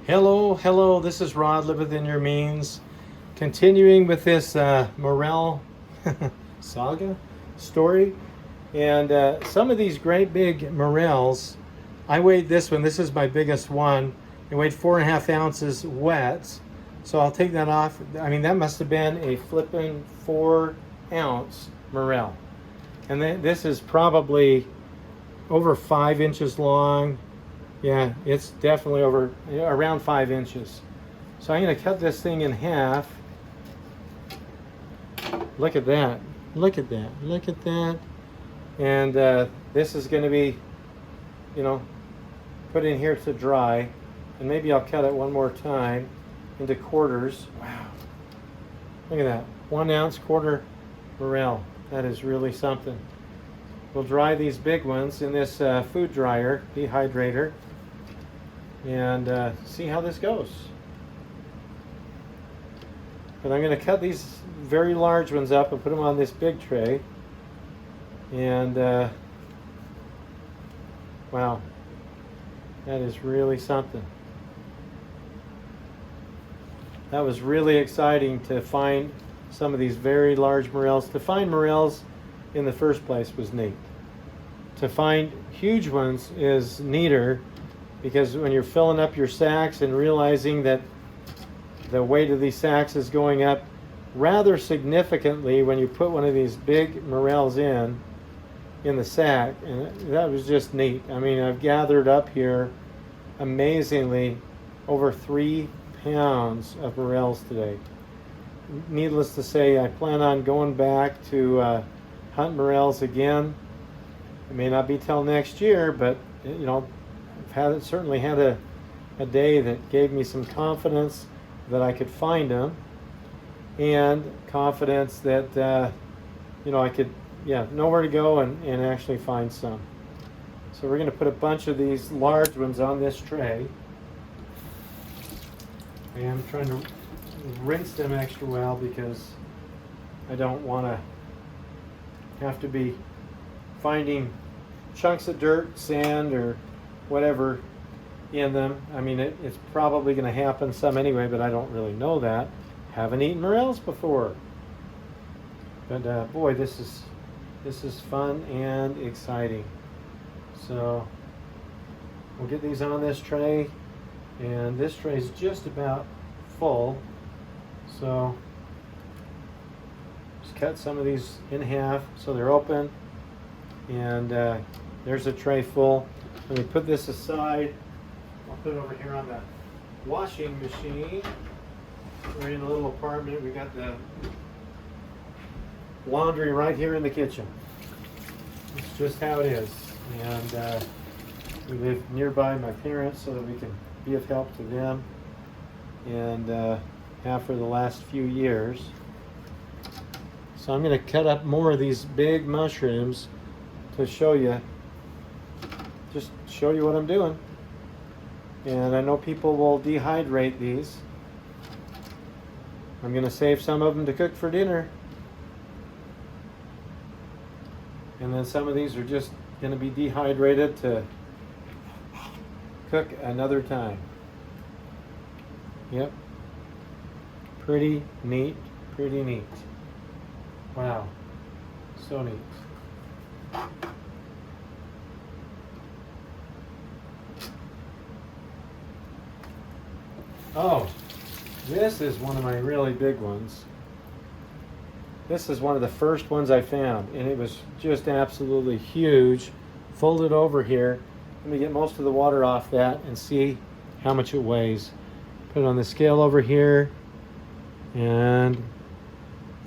Hello, this is Rod, Live Within Your Means. Continuing with this morel saga story. And some of these great big morels, I weighed this one, this is my biggest one. It weighed 4.5 ounces wet. So I'll take that off. I mean, that must have been a flippin' 4-ounce morel. And this is probably over 5 inches long. Yeah, it's definitely around 5 inches. So I'm going to cut this thing in half. Look at that. Look at that. Look at that. And this is going to be, put in here to dry. And maybe I'll cut it one more time into quarters. Wow. Look at that. 1 ounce quarter morel. That is really something. We'll dry these big ones in this food dryer, dehydrator, and see how this goes. But I'm going to cut these very large ones up and put them on this big tray. And wow, that is really something. That was really exciting to find some of these very large morels. To find morels in the first place was neat. To find huge ones is neater, because when you're filling up your sacks and realizing that the weight of these sacks is going up rather significantly when you put one of these big morels in the sack, and that was just neat. I mean, I've gathered up here amazingly over 3 pounds of morels today. Needless to say, I plan on going back to hunt morels again. It may not be till next year, but I've certainly had a day that gave me some confidence that I could find them, and confidence that I could know where to go and actually find some. So we're going to put a bunch of these large ones on this tray, and I'm trying to rinse them extra well because I don't want to have to be finding chunks of dirt, sand, or whatever in them. I mean, it's probably going to happen some anyway, but I don't really know that. Haven't eaten morels before. But boy, this is fun and exciting. So we'll get these on this tray, and this tray is just about full. So just cut some of these in half so they're open, and there's a tray full. Let me put this aside. I'll put it over here on the washing machine. We're in a little apartment. We got the laundry right here in the kitchen. It's just how it is. And we live nearby my parents so that we can be of help to them, and have for the last few years. So I'm going to cut up more of these big mushrooms to show you what I'm doing. And I know people will dehydrate these. I'm going to save some of them to cook for dinner. And then some of these are just going to be dehydrated to cook another time. Yep. Pretty neat, pretty neat. Wow. So neat. Oh, this is one of my really big ones. This is one of the first ones I found, and it was just absolutely huge. Fold it over here. Let me get most of the water off that and see how much it weighs. Put it on the scale over here, and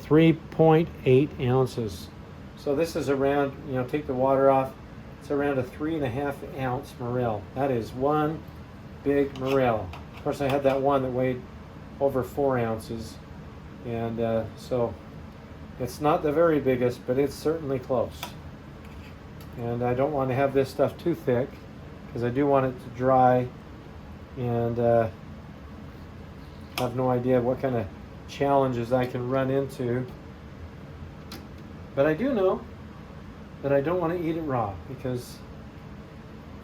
3.8 ounces. So this is around, take the water off, it's around a 3.5 ounce morel. That is one big morel. Of course, I had that one that weighed over 4 ounces, and so it's not the very biggest, but it's certainly close. And I don't want to have this stuff too thick, because I do want it to dry, and have no idea what kind of challenges I can run into. But I do know that I don't want to eat it raw, because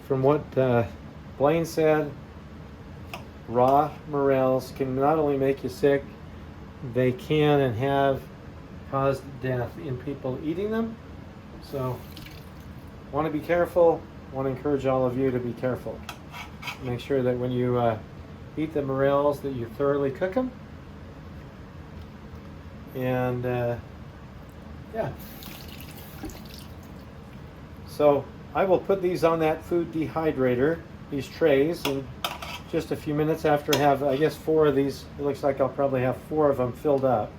from what Blaine said, raw morels can not only make you sick, they can and have caused death in people eating them. So want to be careful. Want to encourage all of you to be careful. Make sure that when you eat the morels that you thoroughly cook them. And yeah. So I will put these on that food dehydrator, these trays, in just a few minutes after I have, I guess, 4 of these. It looks like I'll probably have 4 of them filled up.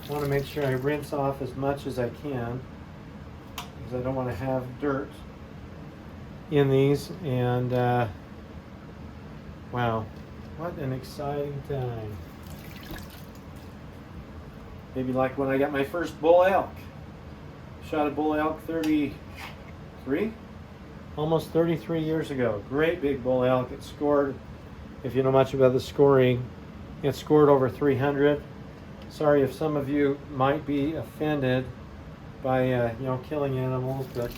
I want to make sure I rinse off as much as I can because I don't want to have dirt in these. And wow, what an exciting time. Maybe like when I got my first bull elk. Shot a bull elk 33? Almost 33 years ago. Great big bull elk. It scored, if you know much about the scoring, it scored over 300. Sorry if some of you might be offended by killing animals, but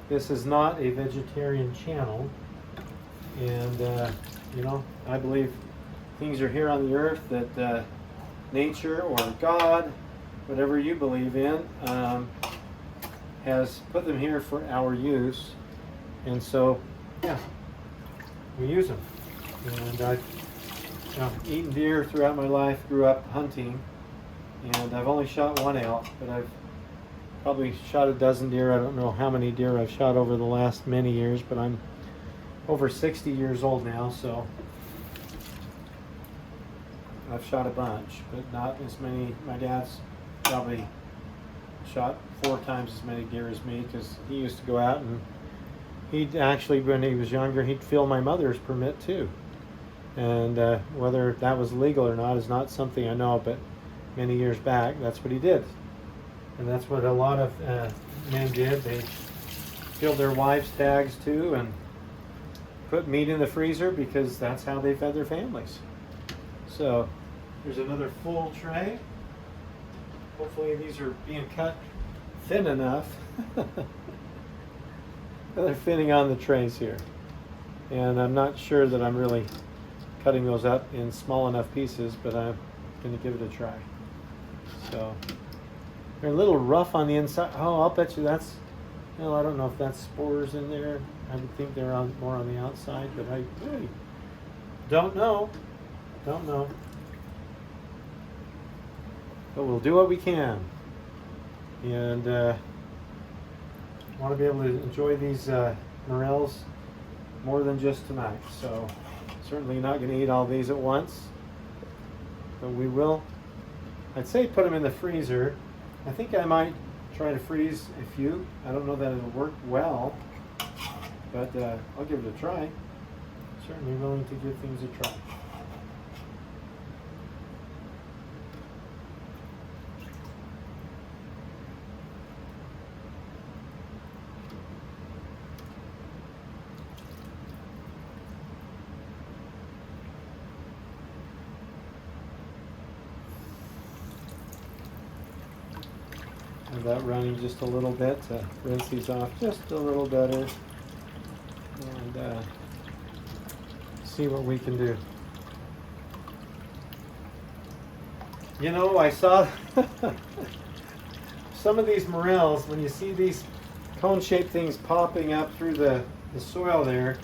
this is not a vegetarian channel. And I believe things are here on the earth that nature or God, whatever you believe in, has put them here for our use. And so, yeah, we use them. And I've eaten deer throughout my life, grew up hunting, and I've only shot 1 elk, but I've probably shot a dozen deer. I don't know how many deer I've shot over the last many years, but I'm over 60 years old now, so I've shot a bunch, but not as many. My dad's probably shot 4 times as many deer as me because he used to go out and he'd actually, when he was younger, he'd fill my mother's permit too. And whether that was legal or not is not something I know, but many years back, that's what he did. And that's what a lot of men did. They filled their wives' tags too and put meat in the freezer because that's how they fed their families. So there's another full tray. Hopefully these are being cut thin enough. They're fitting on the trays here. And I'm not sure that I'm really cutting those up in small enough pieces, but I'm going to give it a try. So they're a little rough on the inside. Oh, I'll bet you that's, well, I don't know if that's spores in there. I would think they're more on the outside, but I really don't know. Don't know. But we'll do what we can. And want to be able to enjoy these morels more than just tonight. So certainly not going to eat all these at once. But we will, I'd say put them in the freezer. I think I might try to freeze a few. I don't know that it'll work well, but I'll give it a try. Certainly willing to give things a try. Have that running just a little bit to rinse these off just a little better and see what we can do. You know, I saw some of these morels, when you see these cone-shaped things popping up through the soil there,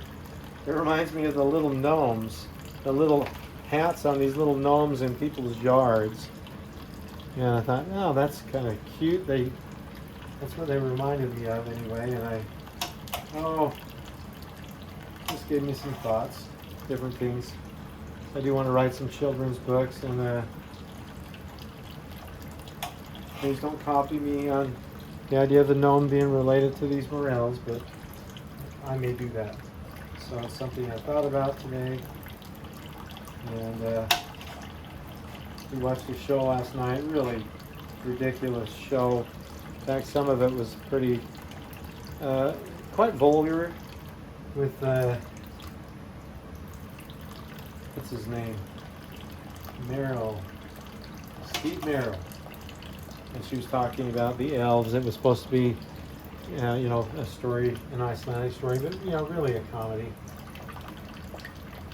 it reminds me of the little gnomes, the little hats on these little gnomes in people's yards. And I thought, oh, that's kind of cute. That's what they reminded me of anyway. And just gave me some thoughts, different things. I do want to write some children's books, and please don't copy me on the idea of the gnome being related to these morels, but I may do that. So it's something I thought about today. And we watched the show last night, really ridiculous show. In fact, some of it was pretty, quite vulgar with, what's his name? Steve Merrill. And she was talking about the elves. It was supposed to be, a story, an Icelandic story, but, really a comedy.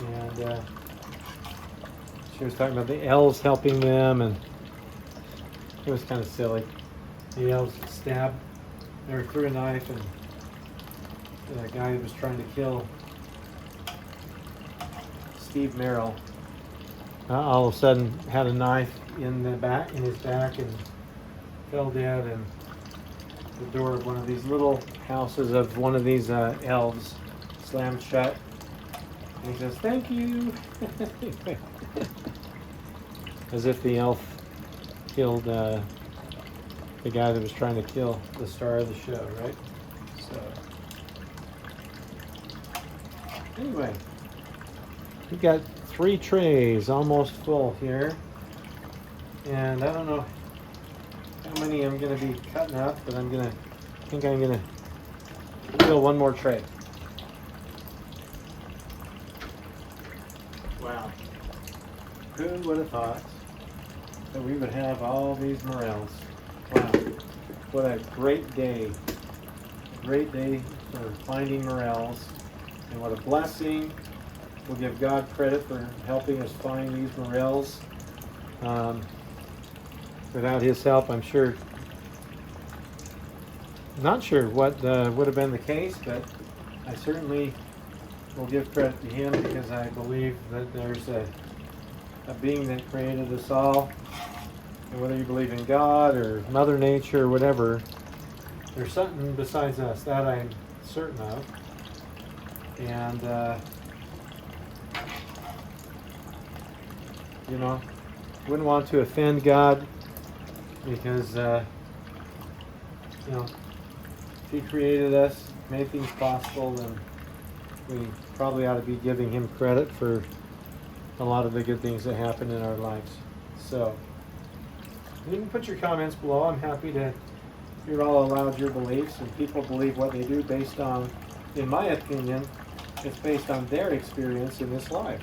and she was talking about the elves helping them, and it was kind of silly. The elves stabbed, or threw a knife, and the guy who was trying to kill Steve Merrill all of a sudden had a knife in his back, and fell dead. And the door of one of these little houses of one of these elves slammed shut. And he says, "Thank you," as if the elf killed the guy that was trying to kill the star of the show, right? So, anyway, we've got 3 trays almost full here, and I don't know how many I'm going to be cutting up, but I think I'm going to fill one more tray. Wow, who would have thought that we would have all these morels? Wow, what a great day. A great day for finding morels, and what a blessing. We'll give God credit for helping us find these morels. Without his help, I'm sure, not sure what would have been the case, but I certainly will give credit to him, because I believe that there's a being that created us all. And whether you believe in God or Mother Nature or whatever, there's something besides us, that I'm certain of. And you know, wouldn't want to offend God, because you know, if he created us, made things possible, then we probably ought to be giving him credit for a lot of the good things that happen in our lives. So you can put your comments below. I'm happy to, you're all allowed your beliefs, and people believe what they do based on, in my opinion, it's based on their experience in this life.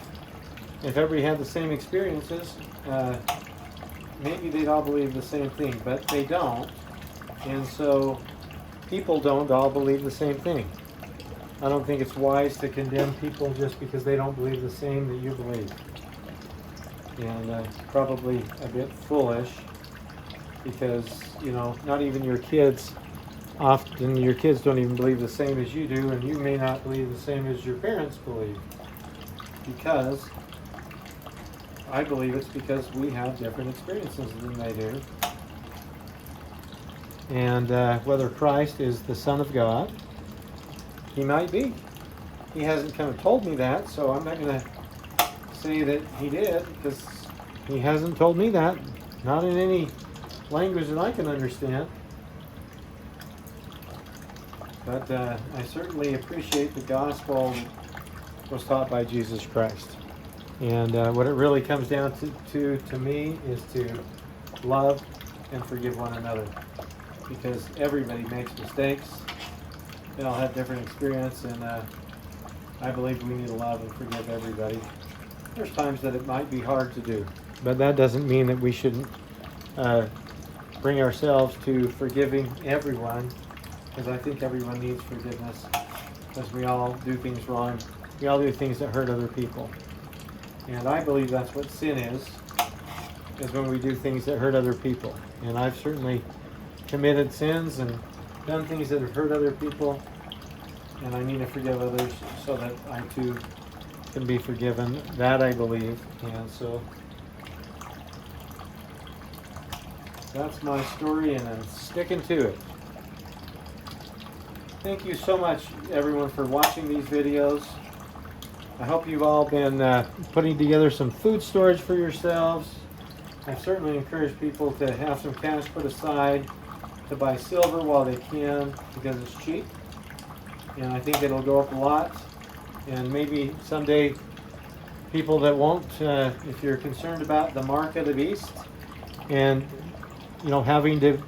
If everybody had the same experiences, maybe they'd all believe the same thing, but they don't. And so people don't all believe the same thing. I don't think it's wise to condemn people just because they don't believe the same that you believe. And probably a bit foolish, because, you know, not even your kids, often your kids don't even believe the same as you do, and you may not believe the same as your parents believe, because I believe it's because we have different experiences than they do. And whether Christ is the Son of God, he might be. He hasn't kind of told me that, so I'm not going to say that he did, because he hasn't told me that, not in any language that I can understand. But I certainly appreciate the gospel that was taught by Jesus Christ. And what it really comes down to me is to love and forgive one another, because everybody makes mistakes. They all have different experience, and I believe we need to love and forgive everybody. There's times that it might be hard to do, but that doesn't mean that we shouldn't bring ourselves to forgiving everyone, because I think everyone needs forgiveness, because we all do things wrong. We all do things that hurt other people. And I believe that's what sin is when we do things that hurt other people. And I've certainly committed sins and done things that have hurt other people, and I need to forgive others so that I too can be forgiven. That I believe. And so that's my story, and I'm sticking to it. Thank you so much, everyone, for watching these videos. I hope you've all been putting together some food storage for yourselves. I certainly encourage people to have some cash put aside to buy silver while they can, because it's cheap. And I think it'll go up a lot. And maybe someday people that won't, if you're concerned about the mark of the beast, and having to,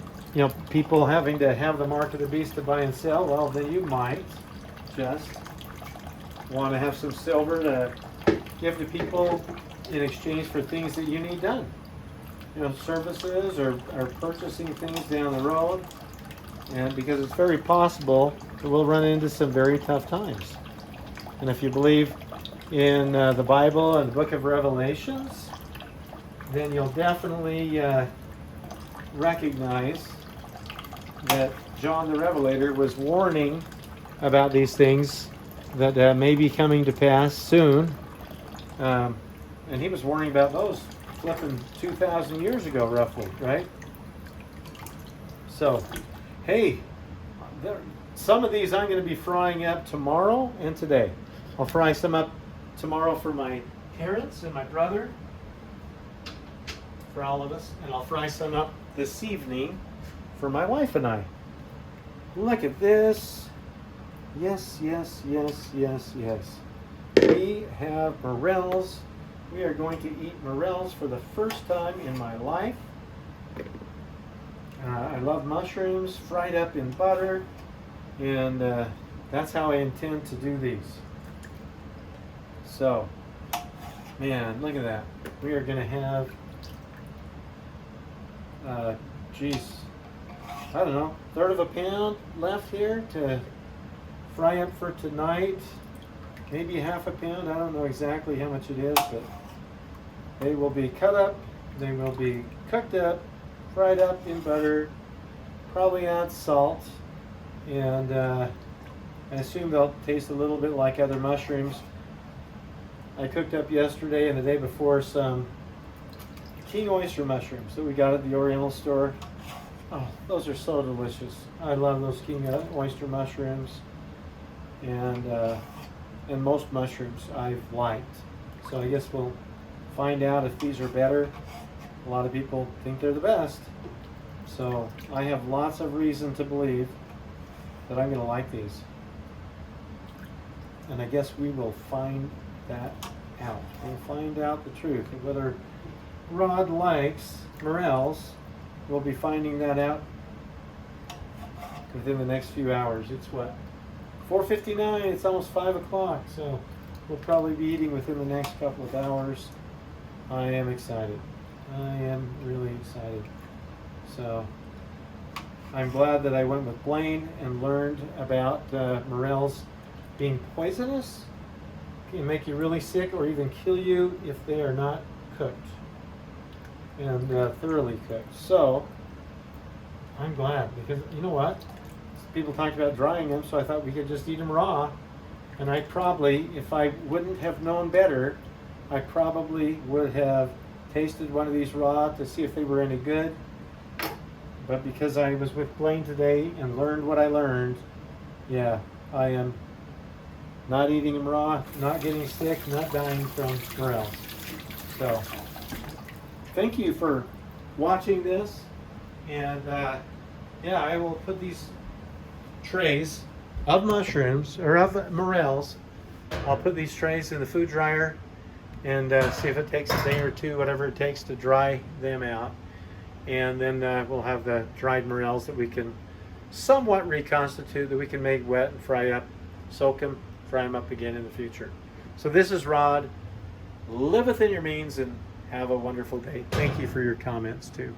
people having to have the mark of the beast to buy and sell, well, then you might just want to have some silver to give to people in exchange for things that you need done. Services or purchasing things down the road. And because it's very possible that we'll run into some very tough times. And if you believe in the Bible and the book of Revelations, then you'll definitely recognize that John the Revelator was warning about these things that may be coming to pass soon. And he was warning about those flipping 2,000 years ago, roughly, right? So, hey, some of these I'm going to be frying up tomorrow and today. I'll fry some up tomorrow for my parents and my brother, for all of us, and I'll fry some up this evening for my wife and I. Look at this. Yes, yes, yes, yes, yes. We have morels. We are going to eat morels for the first time in my life. I love mushrooms fried up in butter, and that's how I intend to do these. So, man, look at that. We are going to have, I don't know, third of a pound left here to fry up for tonight. Maybe half a pound. I don't know exactly how much it is, but they will be cut up. They will be cooked up, fried up in butter, probably add salt, and I assume they'll taste a little bit like other mushrooms. I cooked up yesterday and the day before some king oyster mushrooms that we got at the Oriental store. Oh, those are so delicious. I love those king oyster mushrooms, and most mushrooms I've liked. So I guess we'll find out if these are better. A lot of people think they're the best. So I have lots of reason to believe that I'm going to like these. And I guess we will find that out. We'll find out the truth of whether Rod likes morels. We'll be finding that out within the next few hours. It's what? 4:59, it's almost 5 o'clock, so we'll probably be eating within the next couple of hours. I am excited. I am really excited. So I'm glad that I went with Blaine and learned about morels being poisonous, can make you really sick or even kill you if they are not cooked and thoroughly cooked. So I'm glad, because you know what? People talked about drying them, so I thought we could just eat them raw. And I probably, if I wouldn't have known better, I probably would have tasted one of these raw to see if they were any good. But because I was with Blaine today and learned what I learned, yeah, I am not eating them raw, not getting sick, not dying from morels. So, thank you for watching this. And yeah, I will put these trays of mushrooms, or of morels, I'll put these trays in the food dryer and see if it takes a day or two, whatever it takes to dry them out. And then we'll have the dried morels that we can somewhat reconstitute, that we can make wet and fry up, soak them, fry them up again in the future. So this is Rod. Live within your means and have a wonderful day. Thank you for your comments too.